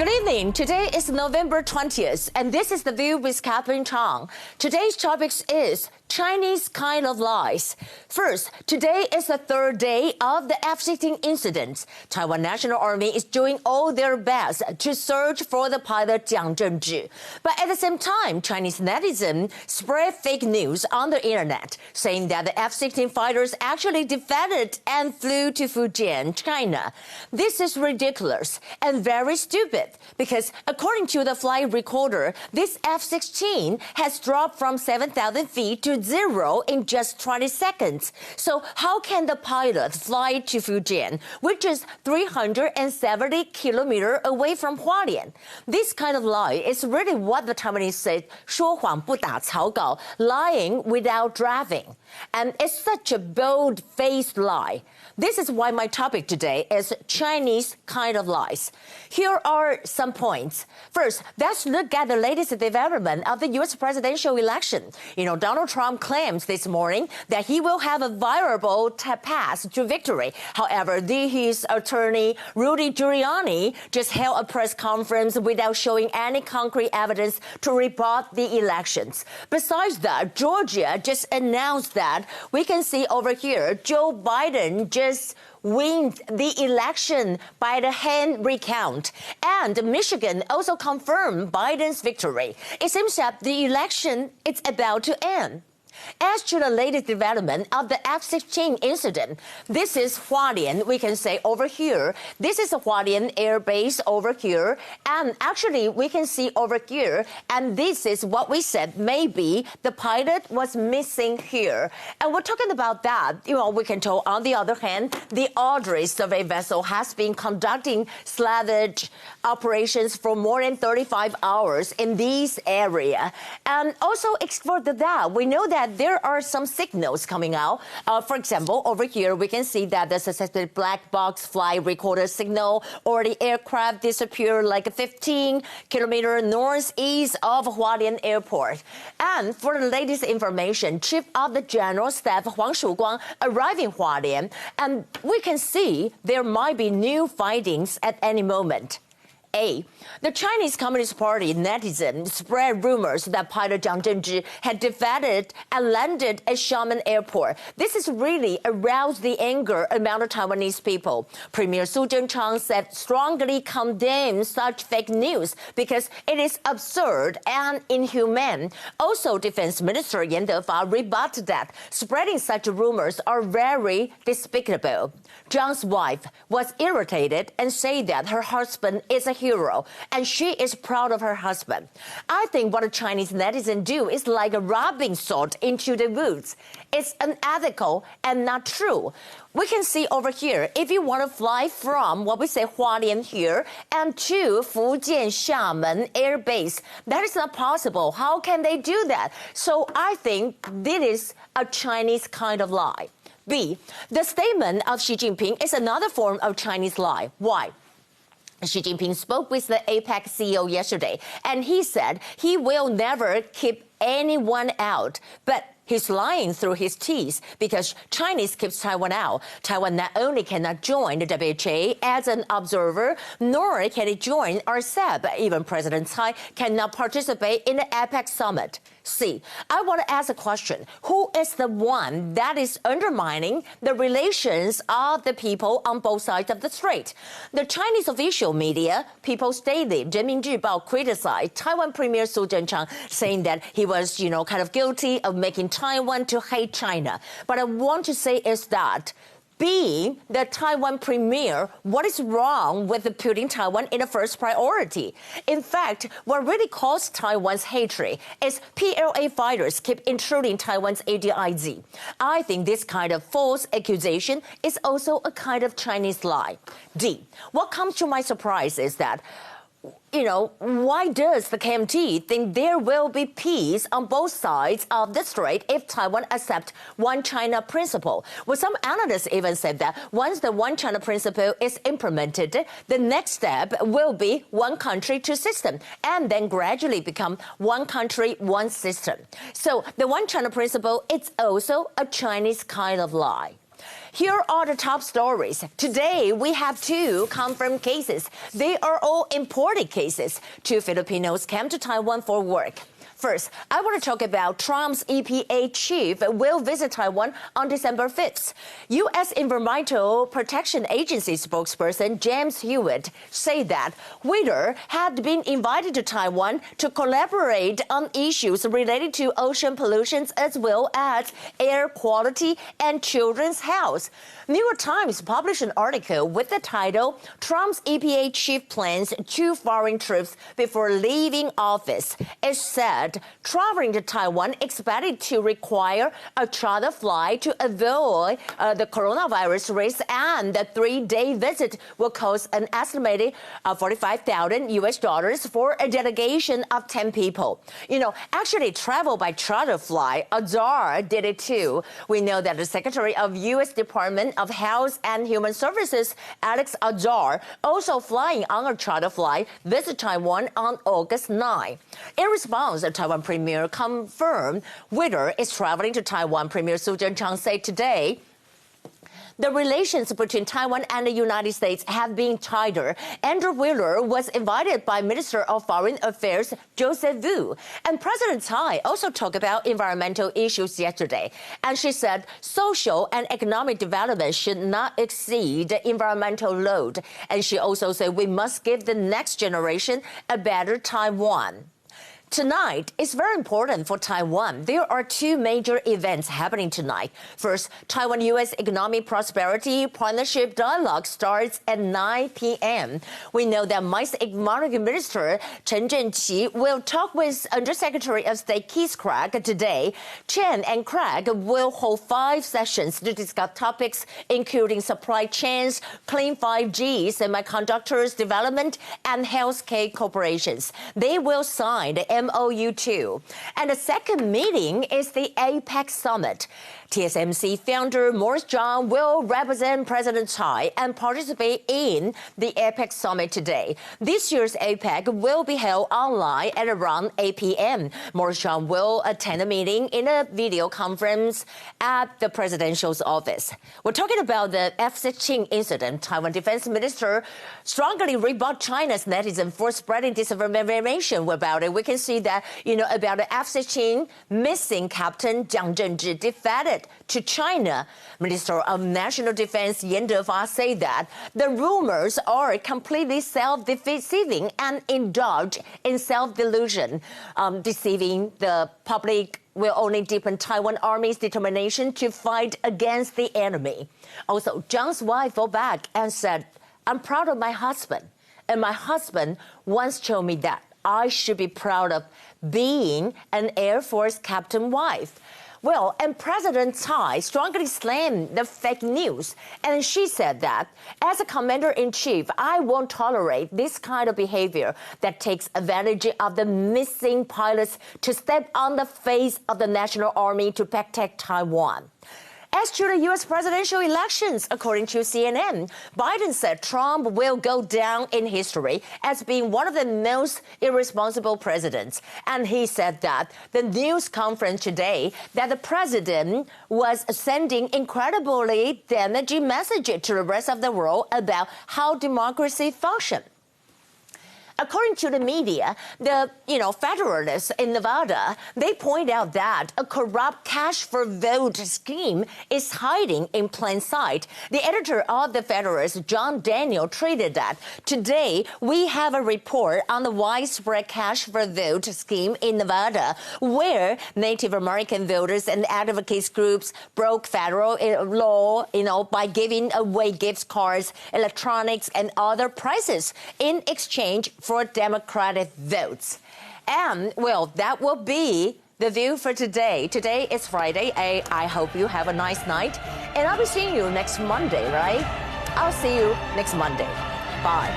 Good evening. Today is November 20th, and this is The View with Catherine Chang. Today's topic is Chinese kind of lies. First, today is the third day of the F-16 incident. Taiwan National Army is doing all their best to search for the pilot Jiang Zhengzhi. But at the same time, Chinese netizens spread fake news on the internet, saying that the F-16 fighters actually defected and flew to Fujian, China. This is ridiculous and very stupid because according to the flight recorder, this F-16 has dropped from 7,000 feet to zero in just 20 seconds. So how can the pilot fly to Fujian, which is 370 kilometers away from Hualien? This kind of lie is really what the Taiwanese say, 说谎不打草稿, lying without driving. And it's such a bold-faced lie. This is why my topic today is Chinese kind of lies. Here are some points. First, let's look at the latest development of the U.S. presidential election. Donald Trump claims this morning that he will have a viable path to victory. However, his attorney, Rudy Giuliani, just held a press conference without showing any concrete evidence to rebut the elections. Besides that, Georgia just announced that we can see over here Joe Biden just win the election by the hand recount. And Michigan also confirmed Biden's victory. It seems that the election is about to end. As to the latest development of the F-16 incident, this is Hualien, we can say over here. This is a Hualien Air Base over here. And actually, we can see over here. And this is what we said, maybe the pilot was missing here. And we're talking about that. We can tell, on the other hand, the Audrey survey vessel has been conducting salvage operations for more than 35 hours in this area. And also, further that, we know that there are some signals coming out. For example, over here, we can see that the suspected black box flight recorder signal or the aircraft disappeared like 15 kilometers northeast of Hualien Airport. And for the latest information, Chief of the General Staff Huang Shuguang arrived in Hualien, and we can see there might be new findings at any moment. A. The Chinese Communist Party netizens spread rumors that pilot Jiang Zhengzhi had defected and landed at Xiamen Airport. This has really aroused the anger among the Taiwanese people. Premier Su Chang said strongly condemns such fake news because it is absurd and inhumane. Also, Defense Minister Yan Defa rebutted that spreading such rumors are very despicable. Zhang's wife was irritated and said that her husband is a hero, and she is proud of her husband. I think what the Chinese netizens do is like rubbing salt into the wounds. It's unethical and not true. We can see over here, if you want to fly from what we say Hualien here and to Fujian Xiamen Air Base, that is not possible. How can they do that? So I think this is a Chinese kind of lie. B. The statement of Xi Jinping is another form of Chinese lie. Why? Xi Jinping spoke with the APEC CEO yesterday, and he said he will never keep anyone out. But he's lying through his teeth because Chinese keeps Taiwan out. Taiwan not only cannot join the WHA as an observer, nor can it join RCEP. Even President Tsai cannot participate in the APEC summit. C. I want to ask a question. Who is the one that is undermining the relations of the people on both sides of the strait? The Chinese official media, People's Daily, 人民日报, criticized Taiwan Premier Su Chang, saying that he was, kind of guilty of making Taiwan to hate China. But I want to say is that being the Taiwan premier, what is wrong with putting Taiwan in the first priority? In fact, what really caused Taiwan's hatred is PLA fighters keep intruding Taiwan's ADIZ. I think this kind of false accusation is also a kind of Chinese lie. D. What comes to my surprise is that why does the KMT think there will be peace on both sides of the strait if Taiwan accepts one China principle? Well, some analysts even said that once the one China principle is implemented, the next step will be one country, two system, and then gradually become one country, one system. So the one China principle is also a Chinese kind of lie. Here are the top stories. Today, we have 2 confirmed cases. They are all imported cases. 2 Filipinos came to Taiwan for work. First, I want to talk about Trump's E.P.A. chief will visit Taiwan on December 5th. U.S. Environmental Protection Agency spokesperson James Hewitt said that Whitter had been invited to Taiwan to collaborate on issues related to ocean pollution as well as air quality and children's health. New York Times published an article with the title, Trump's E.P.A. chief plans 2 foreign trips before leaving office. It said traveling to Taiwan expected to require a charter flight to avoid the coronavirus risk, and the 3-day visit will cost an estimated $45,000 for a delegation of 10 people. Actually, travel by charter flight, Azar did it too. We know that the Secretary of U.S. Department of Health and Human Services, Alex Azar, also flying on a charter flight, visit Taiwan on August 9. In response, the Taiwan Premier confirmed Whitter is traveling to Taiwan. Premier Su Tseng-chang said today, the relations between Taiwan and the United States have been tighter. Andrew Whitter was invited by Minister of Foreign Affairs Joseph Wu. And President Tsai also talked about environmental issues yesterday. And she said social and economic development should not exceed the environmental load. And she also said we must give the next generation a better Taiwan. Tonight is very important for Taiwan. There are 2 major events happening tonight. First, Taiwan-U.S. Economic Prosperity Partnership Dialogue starts at 9 p.m. We know that Vice Economic Minister Chen Zhenqi will talk with Undersecretary of State Keith Craig today. Chen and Craig will hold 5 sessions to discuss topics including supply chains, clean 5G, semiconductors development, and healthcare corporations. They will sign the MOU 2. And the second meeting is the APEC Summit. TSMC founder Morris Chang will represent President Tsai and participate in the APEC Summit today. This year's APEC will be held online at around 8 p.m. Morris Chang will attend a meeting in a video conference at the presidential's office. We're talking about the F-16 incident. Taiwan Defense Minister strongly rebutted China's netizen for spreading disinformation about it. We can see that, about the F-16 missing Captain蔣正志defected to China. Minister of National Defense Yan Defa said that the rumors are completely self-deceiving and indulge in self-delusion. Deceiving the public will only deepen Taiwan Army's determination to fight against the enemy. Also, Zhang's wife fought back and said, I'm proud of my husband, and my husband once told me that I should be proud of being an Air Force captain wife. Well, and President Tsai strongly slammed the fake news. And she said that, as a commander-in-chief, I won't tolerate this kind of behavior that takes advantage of the missing pilots to step on the face of the National Army to protect Taiwan. As to the U.S. presidential elections, according to CNN, Biden said Trump will go down in history as being one of the most irresponsible presidents. And he said that the news conference today that the president was sending incredibly damaging messages to the rest of the world about how democracy functions. According to the media, the Federalists in Nevada, they point out that a corrupt cash for vote scheme is hiding in plain sight. The editor of the Federalist, John Daniel, tweeted that today we have a report on the widespread cash for vote scheme in Nevada, where Native American voters and advocacy groups broke federal law, by giving away gift cards, electronics, and other prizes in exchange for Democratic votes. And, well, that will be the view for today. Today is Friday. I hope you have a nice night. And I'll be seeing you next Monday, right? I'll see you next Monday. Bye.